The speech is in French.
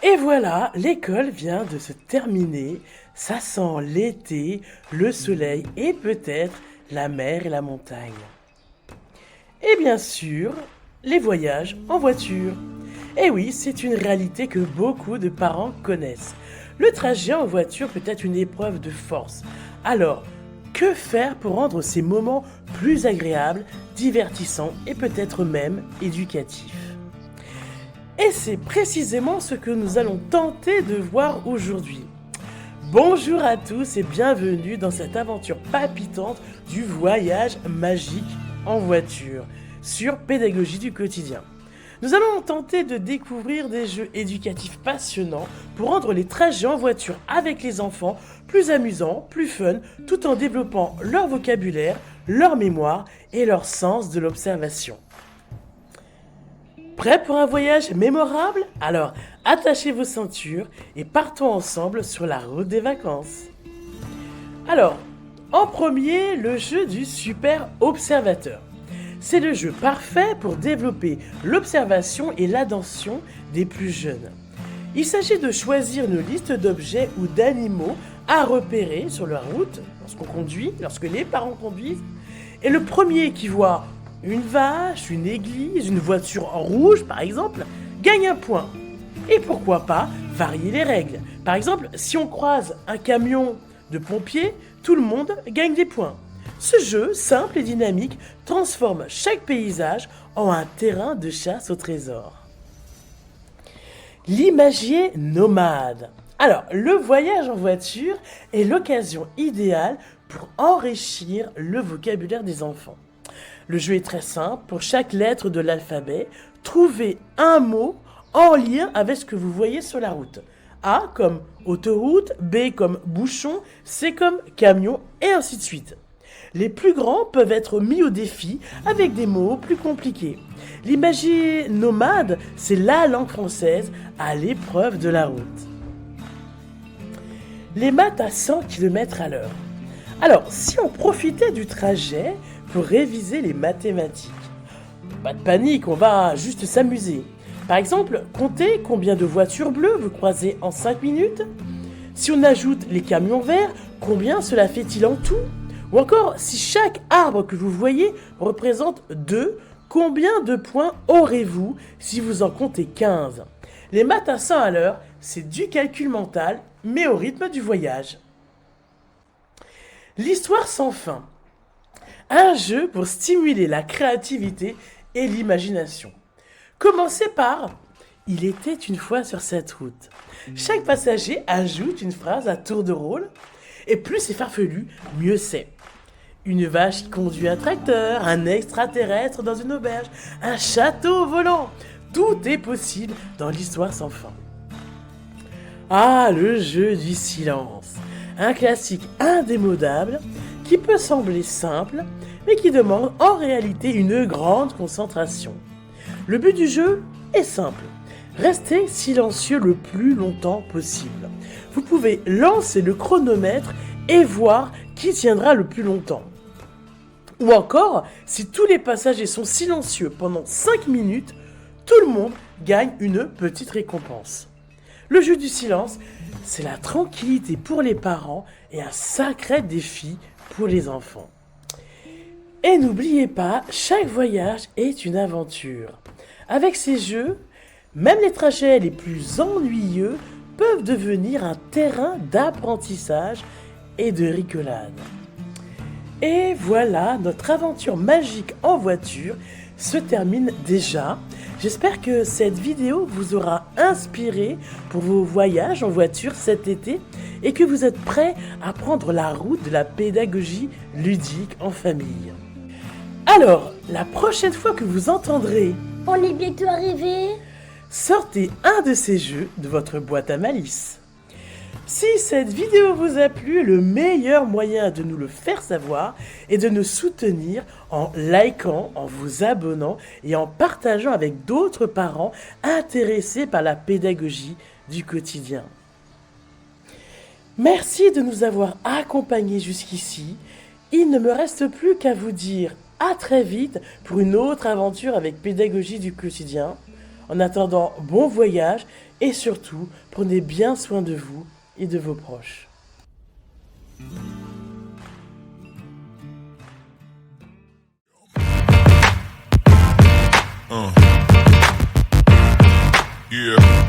Et voilà, l'école vient de se terminer. Ça sent l'été, le soleil et peut-être la mer et la montagne. Et bien sûr, les voyages en voiture. Et oui, c'est une réalité que beaucoup de parents connaissent. Le trajet en voiture peut être une épreuve de force. Alors, que faire pour rendre ces moments plus agréables, divertissants et peut-être même éducatifs? Et c'est précisément ce que nous allons tenter de voir aujourd'hui. Bonjour à tous et bienvenue dans cette aventure palpitante du voyage magique en voiture sur Pédagogie du quotidien. Nous allons tenter de découvrir des jeux éducatifs passionnants pour rendre les trajets en voiture avec les enfants plus amusants, plus fun, tout en développant leur vocabulaire, leur mémoire et leur sens de l'observation. Prêt pour un voyage mémorable? Alors, attachez vos ceintures et partons ensemble sur la route des vacances. Alors, en premier, le jeu du super observateur. C'est le jeu parfait pour développer l'observation et l'attention des plus jeunes. Il s'agit de choisir une liste d'objets ou d'animaux à repérer sur la route lorsqu'on conduit, lorsque les parents conduisent. Et le premier qui voit une vache, une église, une voiture en rouge par exemple, gagne un point. Et pourquoi pas varier les règles. Par exemple, si on croise un camion de pompiers, tout le monde gagne des points. Ce jeu, simple et dynamique, transforme chaque paysage en un terrain de chasse au trésor. L'imagier nomade. Alors, le voyage en voiture est l'occasion idéale pour enrichir le vocabulaire des enfants. Le jeu est très simple. Pour chaque lettre de l'alphabet, trouvez un mot en lien avec ce que vous voyez sur la route. A comme autoroute, B comme bouchon, C comme camion, et ainsi de suite. Les plus grands peuvent être mis au défi avec des mots plus compliqués. L'imagier nomade, c'est la langue française à l'épreuve de la route. Les maths à 100 km à l'heure. Alors, si on profitait du trajet pour réviser les mathématiques, pas de panique, on va juste s'amuser. Par exemple, comptez combien de voitures bleues vous croisez en 5 minutes. Si on ajoute les camions verts, combien cela fait-il en tout? Ou encore, si chaque arbre que vous voyez représente 2, combien de points aurez-vous si vous en comptez 15? Les maths à 100 à l'heure, c'est du calcul mental, mais au rythme du voyage. L'histoire sans fin. Un jeu pour stimuler la créativité et l'imagination. Commencez par « Il était une fois sur cette route ». Chaque passager ajoute une phrase à tour de rôle, et plus c'est farfelu, mieux c'est. Une vache qui conduit un tracteur, un extraterrestre dans une auberge, un château volant. Tout est possible dans l'histoire sans fin. Ah, le jeu du silence. Un classique indémodable qui peut sembler simple, mais qui demande en réalité une grande concentration. Le but du jeu est simple. Restez silencieux le plus longtemps possible. Vous pouvez lancer le chronomètre et voir qui tiendra le plus longtemps. Ou encore, si tous les passagers sont silencieux pendant 5 minutes, tout le monde gagne une petite récompense. Le jeu du silence, c'est la tranquillité pour les parents et un sacré défi pour les enfants. Et n'oubliez pas, chaque voyage est une aventure. Avec ces jeux, même les trajets les plus ennuyeux peuvent devenir un terrain d'apprentissage et de rigolade. Et voilà, notre aventure magique en voiture se termine déjà. J'espère que cette vidéo vous aura inspiré pour vos voyages en voiture cet été et que vous êtes prêts à prendre la route de la pédagogie ludique en famille. Alors, la prochaine fois que vous entendrez « On est bientôt arrivé », sortez un de ces jeux de votre boîte à malice. Si cette vidéo vous a plu, le meilleur moyen de nous le faire savoir est de nous soutenir en likant, en vous abonnant et en partageant avec d'autres parents intéressés par la pédagogie du quotidien. Merci de nous avoir accompagnés jusqu'ici. Il ne me reste plus qu'à vous dire à très vite pour une autre aventure avec Pédagogie du quotidien. En attendant, bon voyage Et surtout, prenez bien soin de vous et de vos proches. Yeah.